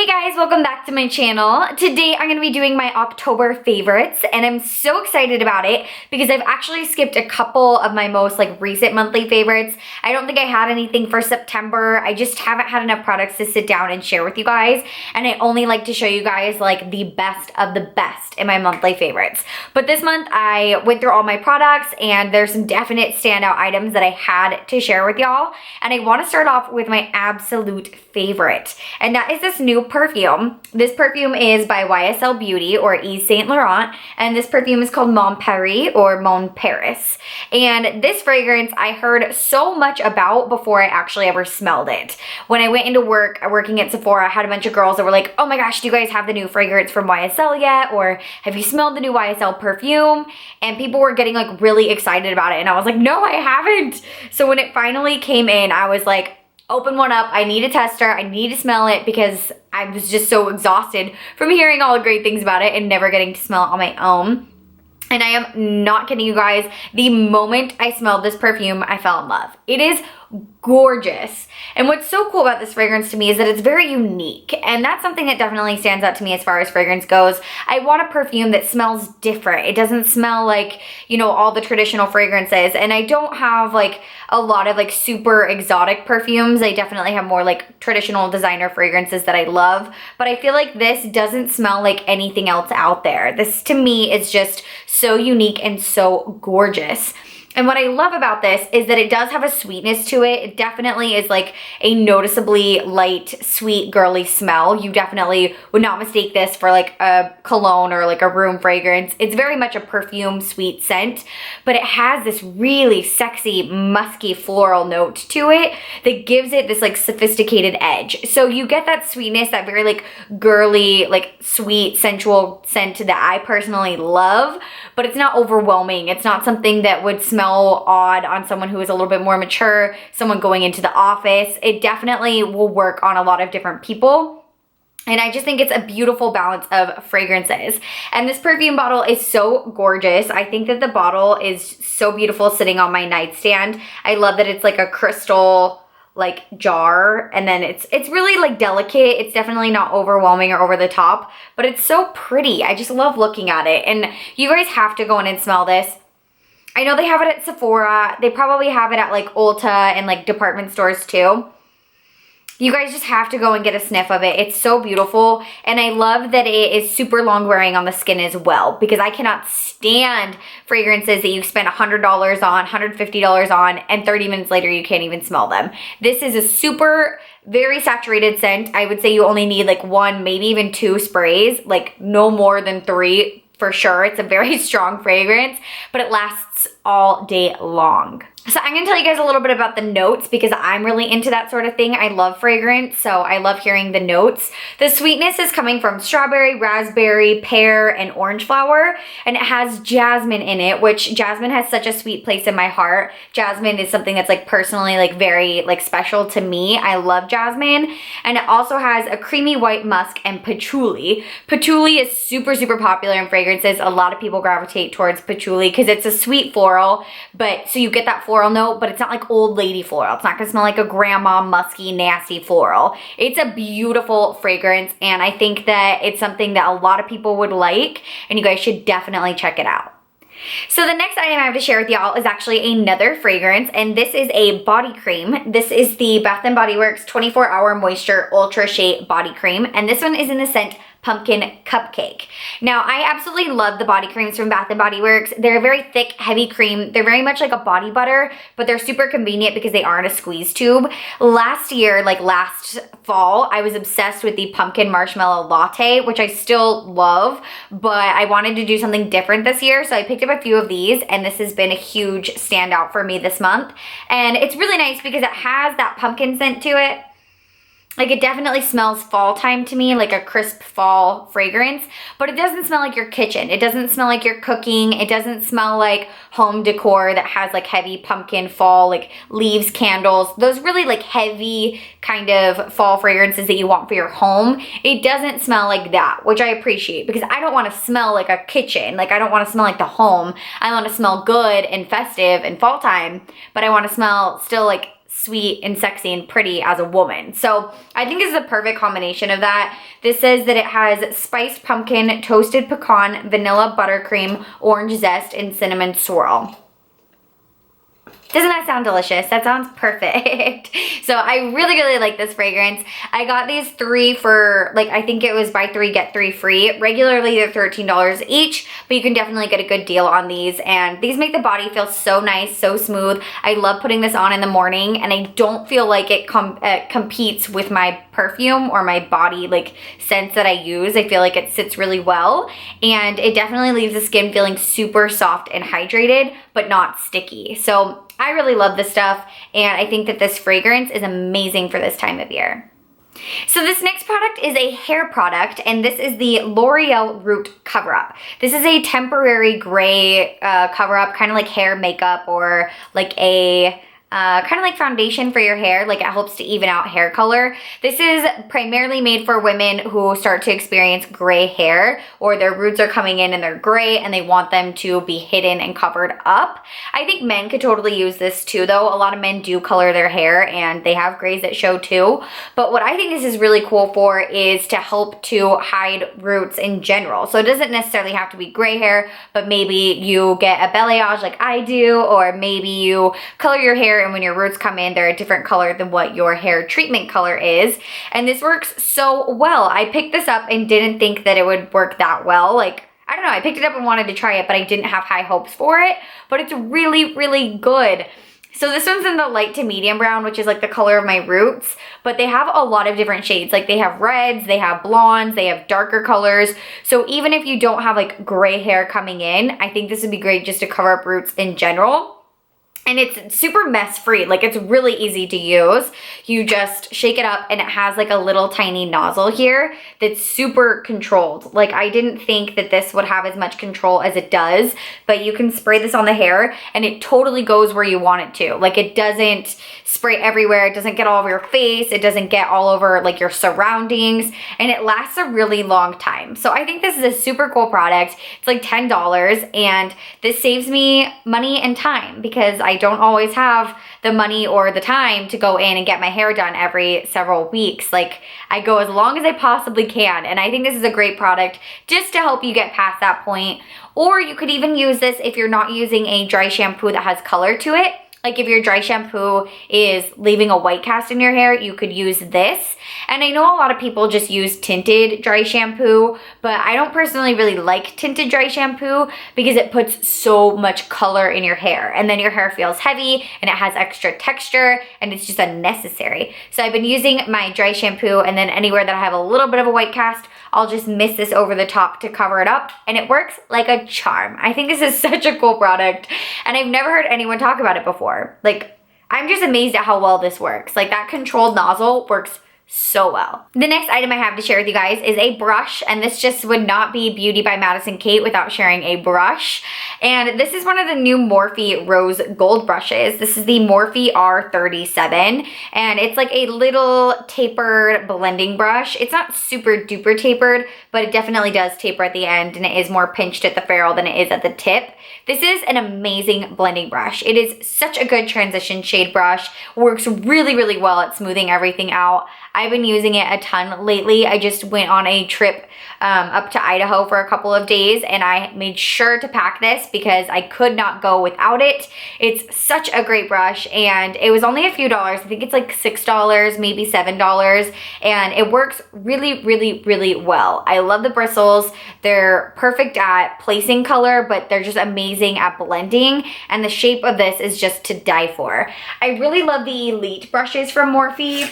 Hey guys, welcome back to my channel. Today I'm going to be doing my October favorites and I'm so excited about it because I've actually skipped a couple of my most recent monthly favorites. I don't think I had anything for September. I just haven't had enough products to sit down and share with you guys, and I only like to show you guys the best of the best in my monthly favorites. But this month I went through all my products and there's some definite standout items that I had to share with y'all, and I want to start off with my absolute favorite, and that is this new perfume. This perfume is by YSL Beauty or Yves Saint Laurent, and this perfume is called Mon Paris or Mon Paris. And this fragrance I heard so much about before I actually ever smelled it. When I went into work, working at Sephora, I had a bunch of girls that were like, oh my gosh, do you guys have the new fragrance from YSL yet? Or have you smelled the new YSL perfume? And people were getting really excited about it. And I was like, no, I haven't. So when it finally came in, I was like, open one up. I need a tester. I need to smell it because I was just so exhausted from hearing all the great things about it and never getting to smell it on my own. And I am not kidding you guys. The moment I smelled this perfume, I fell in love. It is gorgeous. And what's so cool about this fragrance to me is that it's very unique. And that's something that definitely stands out to me as far as fragrance goes. I want a perfume that smells different. It doesn't smell like, all the traditional fragrances. And I don't have a lot of super exotic perfumes. I definitely have more traditional designer fragrances that I love. But I feel like this doesn't smell like anything else out there. This to me is just so unique and so gorgeous. And what I love about this is that it does have a sweetness to it. It definitely is a noticeably light, sweet, girly smell. You definitely would not mistake this for a cologne or a room fragrance. It's very much a perfume sweet scent, but it has this really sexy, musky floral note to it that gives it this sophisticated edge. So you get that sweetness, that very girly, sweet, sensual scent that I personally love, but it's not overwhelming. It's not something that would smell odd on someone who is a little bit more mature, someone going into the office. It definitely will work on a lot of different people. And I just think it's a beautiful balance of fragrances. And this perfume bottle is so gorgeous. I think that the bottle is so beautiful sitting on my nightstand. I love that it's a crystal jar, and then it's really delicate. It's definitely not overwhelming or over the top, but it's so pretty. I just love looking at it. And you guys have to go in and smell this. I know they have it at Sephora. They probably have it at Ulta and department stores too. You guys just have to go and get a sniff of it. It's so beautiful. And I love that it is super long wearing on the skin as well, because I cannot stand fragrances that you spend $100 on, $150 on, and 30 minutes later you can't even smell them. This is a super, very saturated scent. I would say you only need one, maybe even two sprays, no more than 3 for sure. It's a very strong fragrance, but it lasts all day long. So I'm gonna tell you guys a little bit about the notes because I'm really into that sort of thing. I love fragrance, so I love hearing the notes. The sweetness is coming from strawberry, raspberry, pear, and orange flower, and it has jasmine in it, which jasmine has such a sweet place in my heart. Jasmine is something that's personally very special to me. I love jasmine. And it also has a creamy white musk and patchouli. Patchouli is super, super popular in fragrances. A lot of people gravitate towards patchouli because it's a sweet floral, but so you get that floral note, but it's not old lady floral. It's not gonna smell like a grandma musky nasty floral. It's a beautiful fragrance, and I think that it's something that a lot of people would like, and you guys should definitely check it out. So the next item I have to share with y'all is actually another fragrance, and this is a body cream. This is the Bath & Body Works 24-Hour Moisture Ultra Shea Body Cream, and this one is in the scent Pumpkin Cupcake. Now, I absolutely love the body creams from Bath & Body Works. They're a very thick, heavy cream. They're very much like a body butter, but they're super convenient because they are in a squeeze tube. Last year, last fall, I was obsessed with the Pumpkin Marshmallow Latte, which I still love, but I wanted to do something different this year, so I picked up a few of these, and this has been a huge standout for me this month. And it's really nice because it has that pumpkin scent to it. It definitely smells fall time to me, like a crisp fall fragrance, but it doesn't smell like your kitchen. It doesn't smell like you're cooking. It doesn't smell like home decor that has heavy pumpkin fall, leaves, candles, those really heavy kind of fall fragrances that you want for your home. It doesn't smell like that, which I appreciate because I don't want to smell like a kitchen. I don't want to smell like the home. I want to smell good and festive and fall time, but I want to smell still sweet and sexy and pretty as a woman. So I think this is a perfect combination of that. This says that it has spiced pumpkin, toasted pecan, vanilla buttercream, orange zest, and cinnamon swirl. Doesn't that sound delicious? That sounds perfect. So I really, really like this fragrance. I got these 3 for, like, I think it was buy 3, get 3 free. Regularly, they're $13 each, but you can definitely get a good deal on these. And these make the body feel so nice, so smooth. I love putting this on in the morning, and I don't feel like it competes with my perfume or my body, like, scents that I use. I feel like it sits really well, and it definitely leaves the skin feeling super soft and hydrated, but not sticky. So I really love this stuff, and I think that this fragrance is amazing for this time of year. So this next product is a hair product, and this is the L'Oreal Root Cover-Up. This is a temporary gray cover-up, kind of like hair makeup or like a kind of like foundation for your hair. Like, it helps to even out hair color. This is primarily made for women who start to experience gray hair, or their roots are coming in and they're gray and they want them to be hidden and covered up. I think men could totally use this too, though. A lot of men do color their hair and they have grays that show too. But what I think this is really cool for is to help to hide roots in general. So it doesn't necessarily have to be gray hair, but maybe you get a balayage like I do, or maybe you color your hair and when your roots come in, they're a different color than what your hair treatment color is. And this works so well. I picked this up and didn't think that it would work that well. Like, I don't know, I picked it up and wanted to try it, but I didn't have high hopes for it. But it's really, really good. So this one's in the light to medium brown, which is like the color of my roots, but they have a lot of different shades. Like, they have reds, they have blondes, they have darker colors. So even if you don't have like gray hair coming in, I think this would be great just to cover up roots in general. And it's super mess free. Like, it's really easy to use. You just shake it up and it has like a little tiny nozzle here that's super controlled. Like, I didn't think that this would have as much control as it does, but you can spray this on the hair and it totally goes where you want it to. Like, it doesn't spray everywhere. It doesn't get all over your face. It doesn't get all over like your surroundings, and it lasts a really long time. So I think this is a super cool product. It's like $10, and this saves me money and time because I don't always have the money or the time to go in and get my hair done every several weeks. Like, I go as long as I possibly can, and I think this is a great product just to help you get past that point. Or you could even use this if you're not using a dry shampoo that has color to it. Like, if your dry shampoo is leaving a white cast in your hair, you could use this. And I know a lot of people just use tinted dry shampoo, but I don't personally really like tinted dry shampoo because it puts so much color in your hair. And then your hair feels heavy and it has extra texture and it's just unnecessary. So I've been using my dry shampoo, and then anywhere that I have a little bit of a white cast, I'll just mist this over the top to cover it up, and it works like a charm. I think this is such a cool product, and I've never heard anyone talk about it before. Like, I'm just amazed at how well this works. Like, that controlled nozzle works so well. The next item I have to share with you guys is a brush, and this just would not be Beauty by Madison Kate without sharing a brush. And this is one of the new Morphe Rose Gold brushes. This is the Morphe R37, and it's like a little tapered blending brush. It's not super duper tapered, but it definitely does taper at the end, and it is more pinched at the ferrule than it is at the tip. This is an amazing blending brush. It is such a good transition shade brush. Works really, really well at smoothing everything out. I've been using it a ton lately. I just went on a trip up to Idaho for a couple of days, and I made sure to pack this because I could not go without it. It's such a great brush, and it was only a few dollars. I think it's like $6, maybe $7, and it works really, really, really well. I love the bristles. They're perfect at placing color, but they're just amazing at blending, and the shape of this is just to die for. I really love the Elite brushes from Morphe.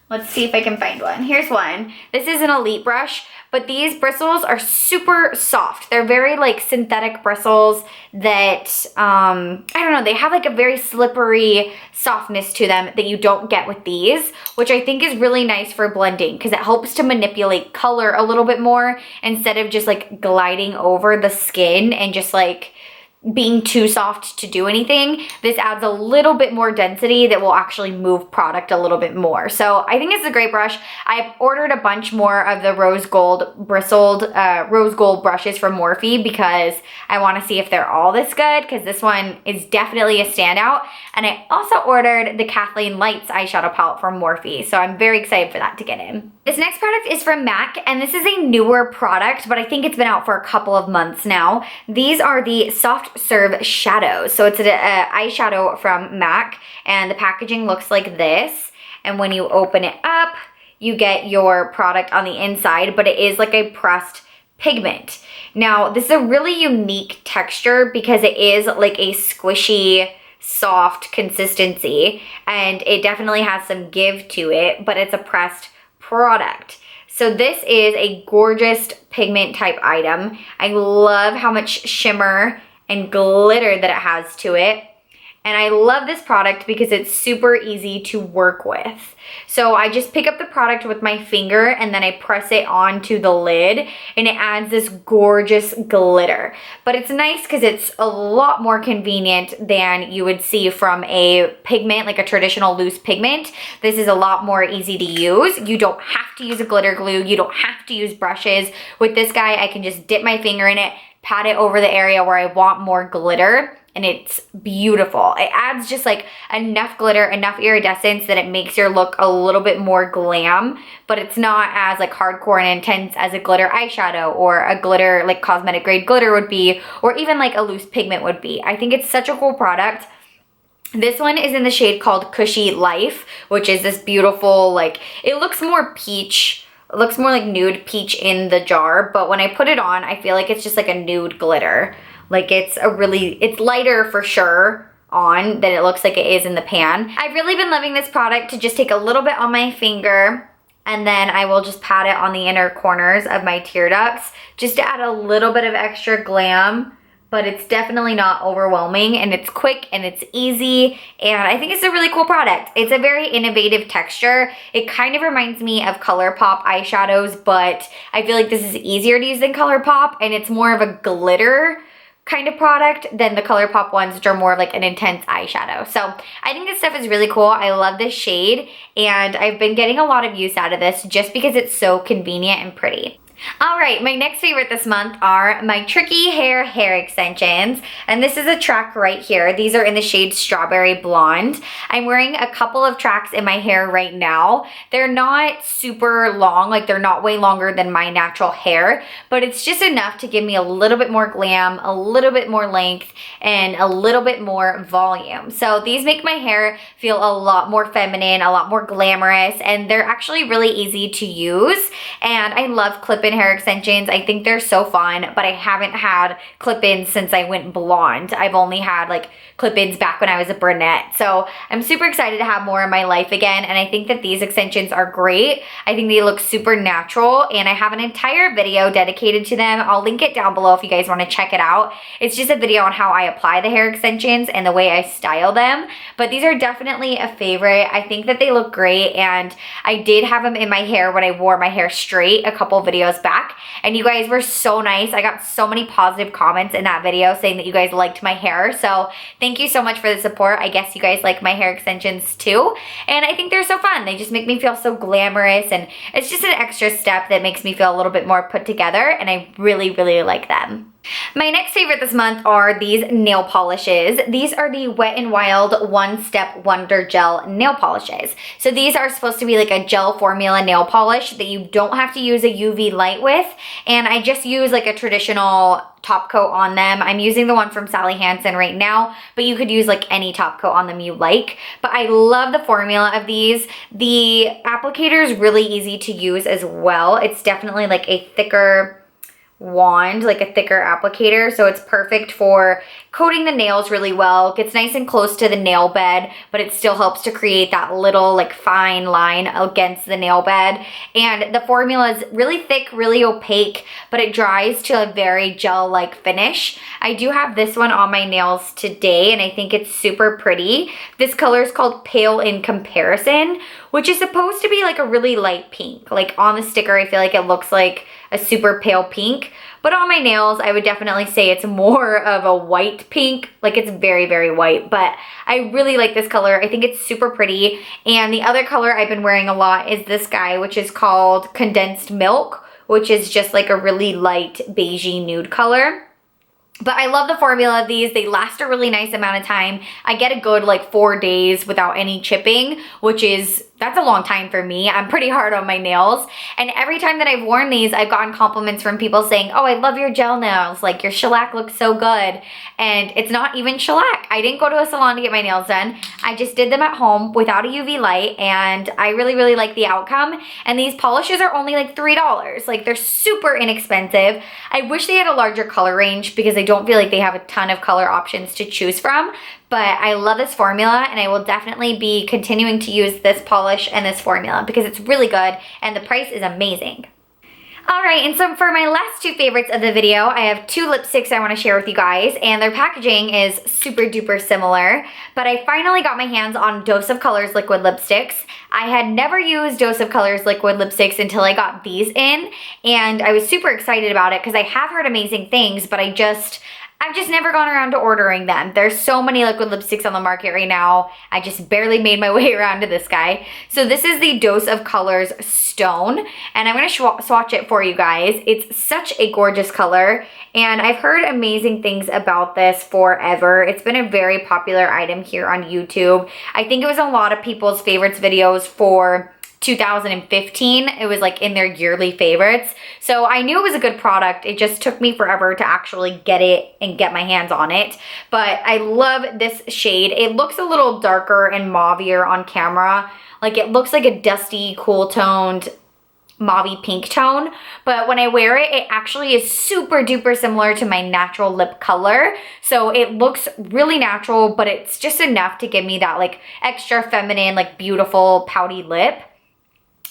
Let's see if I can find one. Here's one. This is an Elite brush, but these bristles are super soft. They're very like synthetic bristles that, I don't know, they have like a very slippery softness to them that you don't get with these, which I think is really nice for blending because it helps to manipulate color a little bit more instead of just like gliding over the skin and just like being too soft to do anything. This adds a little bit more density that will actually move product a little bit more. So I think it's a great brush. I've ordered a bunch more of the rose gold bristled rose gold brushes from Morphe because I want to see if they're all this good, because this one is definitely a standout. And I also ordered the Kathleen Lights eyeshadow palette from Morphe, so I'm very excited for that to get in. This next product is from MAC, and this is a newer product, but I think it's been out for a couple of months now. These are the Soft Serve Shadows. So it's an eyeshadow from MAC, and the packaging looks like this. And when you open it up, you get your product on the inside, but it is like a pressed pigment. Now, this is a really unique texture because it is like a squishy, soft consistency, and it definitely has some give to it, but it's a pressed product. So this is a gorgeous pigment type item. I love how much shimmer and glitter that it has to it. And I love this product because it's super easy to work with. So I just pick up the product with my finger and then I press it onto the lid, and it adds this gorgeous glitter. But it's nice because it's a lot more convenient than you would see from a pigment, like a traditional loose pigment. This is a lot more easy to use. You don't have to use a glitter glue. You don't have to use brushes. With this guy, I can just dip my finger in it, pat it over the area where I want more glitter, and it's beautiful. It adds just like enough glitter, enough iridescence that it makes your look a little bit more glam, but it's not as like hardcore and intense as a glitter eyeshadow or a glitter, like cosmetic grade glitter would be, or even like a loose pigment would be. I think it's such a cool product. This one is in the shade called Cushy Life, which is this beautiful, like, it looks more peach. It looks more like nude peach in the jar, but when I put it on, I feel like it's just like a nude glitter. Like it's lighter for sure on than it looks like it is in the pan. I've really been loving this product to just take a little bit on my finger, and then I will just pat it on the inner corners of my tear ducts just to add a little bit of extra glam. But it's definitely not overwhelming, and it's quick and it's easy, and I think it's a really cool product. It's a very innovative texture. It kind of reminds me of ColourPop eyeshadows, but I feel like this is easier to use than ColourPop, and it's more of a glitter kind of product than the ColourPop ones, which are more of like an intense eyeshadow. So I think this stuff is really cool. I love this shade, and I've been getting a lot of use out of this just because it's so convenient and pretty. All right, my next favorite this month are my Tricky hair extensions, and this is a track right here. These are in the shade Strawberry Blonde. I'm wearing a couple of tracks in my hair right now. They're not super long, like they're not way longer than my natural hair, but it's just enough to give me a little bit more glam, a little bit more length, and a little bit more volume. So these make my hair feel a lot more feminine, a lot more glamorous, and they're actually really easy to use, and I love clip-in hair extensions. I think they're so fun, but I haven't had clip-ins since I went blonde. I've only had like clip-ins back when I was a brunette. So I'm super excited to have more in my life again, and I think that these extensions are great. I think they look super natural, and I have an entire video dedicated to them. I'll link it down below if you guys want to check it out. It's just a video on how I apply the hair extensions and the way I style them, but these are definitely a favorite. I think that they look great, and I did have them in my hair when I wore my hair straight a couple videos back, and you guys were so nice. I got so many positive comments in that video saying that you guys liked my hair, so thank you so much for the support. I guess you guys like my hair extensions too, and I think they're so fun. They just make me feel so glamorous, and it's just an extra step that makes me feel a little bit more put together, and I really, really like them. My next favorite this month are these nail polishes. These are the Wet n Wild One Step WonderGel nail polishes. So these are supposed to be like a gel formula nail polish that you don't have to use a UV light with, and I just use like a traditional top coat on them. I'm using the one from Sally Hansen right now, but you could use like any top coat on them you like. But I love the formula of these. The applicator is really easy to use as well. It's definitely like a thicker wand, like a thicker applicator, so it's perfect for coating the nails really well. It gets nice and close to the nail bed, but it still helps to create that little like fine line against the nail bed. And the formula is really thick, really opaque, but it dries to a very gel-like finish. I do have this one on my nails today, and I think it's super pretty. This color is called Pale in Comparison, which is supposed to be like a really light pink. Like on the sticker, I feel like it looks like a super pale pink. But on my nails, I would definitely say it's more of a white pink. Like it's very, very white, but I really like this color. I think it's super pretty. And the other color I've been wearing a lot is this guy, which is called Condensed Milk, which is just like a really light beigey nude color. But I love the formula of these. They last a really nice amount of time. I get a good like 4 days without any chipping, which is, that's a long time for me. I'm pretty hard on my nails. And every time that I've worn these, I've gotten compliments from people saying, oh, I love your gel nails. Like your shellac looks so good. And it's not even shellac. I didn't go to a salon to get my nails done. I just did them at home without a UV light. And I really, really like the outcome. And these polishes are only like $3. Like they're super inexpensive. I wish they had a larger color range because I don't feel like they have a ton of color options to choose from. But I love this formula and I will definitely be continuing to use this polish and this formula because it's really good and the price is amazing. All right, and so for my last two favorites of the video, I have two lipsticks I want to share with you guys, and their packaging is super duper similar, but I finally got my hands on Dose of Colors liquid lipsticks. I had never used Dose of Colors liquid lipsticks until I got these in, and I was super excited about it because I have heard amazing things, but I've just never gone around to ordering them. There's so many liquid lipsticks on the market right now. I just barely made my way around to this guy. So this is the Dose of Colors Stone, and I'm gonna swatch it for you guys. It's such a gorgeous color, and I've heard amazing things about this forever. It's been a very popular item here on YouTube. I think it was a lot of people's favorites videos for 2015. It was like in their yearly favorites. So I knew it was a good product. It just took me forever to actually get it and get my hands on it. But I love this shade. It looks a little darker and mauvier on camera. Like it looks like a dusty, cool toned mauve pink tone, but when I wear it, it actually is super duper similar to my natural lip color. So it looks really natural, but it's just enough to give me that like extra feminine, like beautiful pouty lip.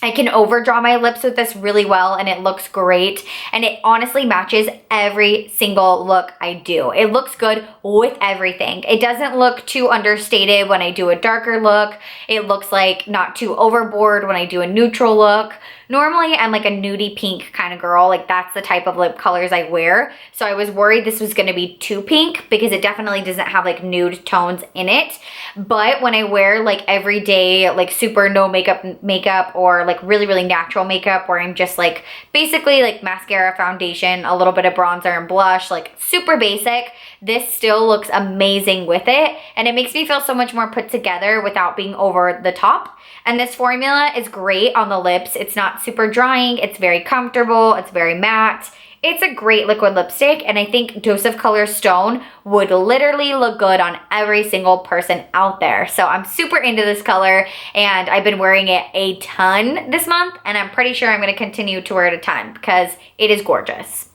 I can overdraw my lips with this really well and it looks great, and it honestly matches every single look I do. It looks good with everything. It doesn't look too understated when I do a darker look. It looks like not too overboard when I do a neutral look. Normally I'm like a nudie pink kind of girl, like that's the type of lip colors I wear. So I was worried this was gonna be too pink because it definitely doesn't have like nude tones in it. But when I wear like everyday, like super no makeup or like really, really natural makeup where I'm just like basically like mascara, foundation, a little bit of bronzer and blush, like super basic, this still looks amazing with it. And it makes me feel so much more put together without being over the top. And this formula is great on the lips. It's not super drying. It's very comfortable. It's very matte. It's a great liquid lipstick, and I think Dose of Color Stone would literally look good on every single person out there. So I'm super into this color, and I've been wearing it a ton this month, and I'm pretty sure I'm going to continue to wear it a ton because it is gorgeous.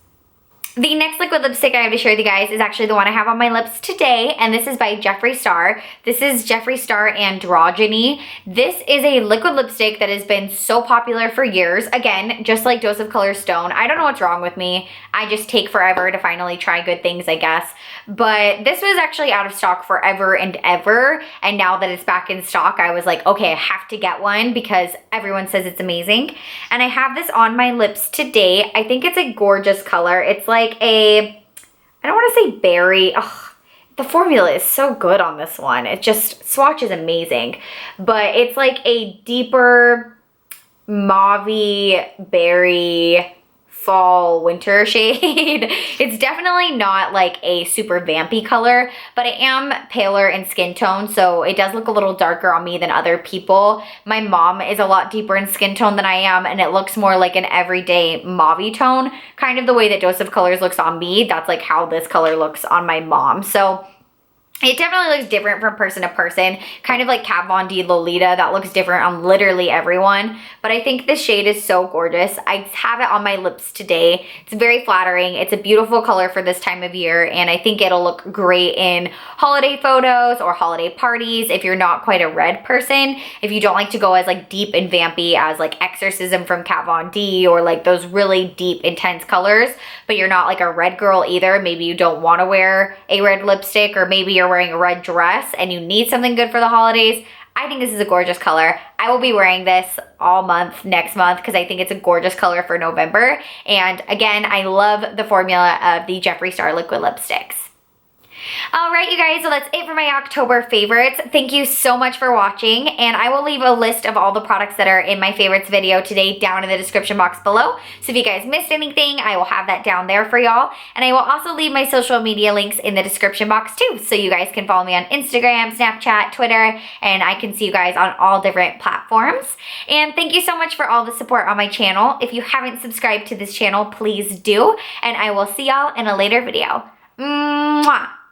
The next liquid lipstick I have to share with you guys is actually the one I have on my lips today, and this is by Jeffree Starr. This is Jeffree Starr Androgyny. This is a liquid lipstick that has been so popular for years. Again, just like Dose of Color Stone. I don't know what's wrong with me. I just take forever to finally try good things, I guess. But this was actually out of stock forever and ever, and now that it's back in stock, I was like, okay, I have to get one because everyone says it's amazing. And I have this on my lips today. I think it's a gorgeous color. It's like I don't want to say berry. Oh, the formula is so good on this one. It just, swatch is amazing. But it's like a deeper mauve berry fall winter shade. It's definitely not like a super vampy color, but I am paler in skin tone, so it does look a little darker on me than other people. My mom is a lot deeper in skin tone than I am, and it looks more like an everyday mauve tone, kind of the way that Dose of Colors looks on me. That's like how this color looks on my mom. So it definitely looks different from person to person, kind of like Kat Von D Lolita. That looks different on literally everyone, but I think this shade is so gorgeous. I have it on my lips today. It's very flattering. It's a beautiful color for this time of year, and I think it'll look great in holiday photos or holiday parties if you're not quite a red person. If you don't like to go as like deep and vampy as like Exorcism from Kat Von D or like those really deep, intense colors, but you're not like a red girl either. Maybe you don't want to wear a red lipstick, or maybe you're wearing a red dress and you need something good for the holidays. I think this is a gorgeous color. I will be wearing this all month next month because I think it's a gorgeous color for November. And again, I love the formula of the Jeffree Star liquid lipsticks. All right, you guys, so that's it for my October favorites. Thank you so much for watching, and I will leave a list of all the products that are in my favorites video today down in the description box below. So if you guys missed anything, I will have that down there for y'all. And I will also leave my social media links in the description box too, so you guys can follow me on Instagram, Snapchat, Twitter, and I can see you guys on all different platforms. And thank you so much for all the support on my channel. If you haven't subscribed to this channel, please do, and I will see y'all in a later video. Mwah!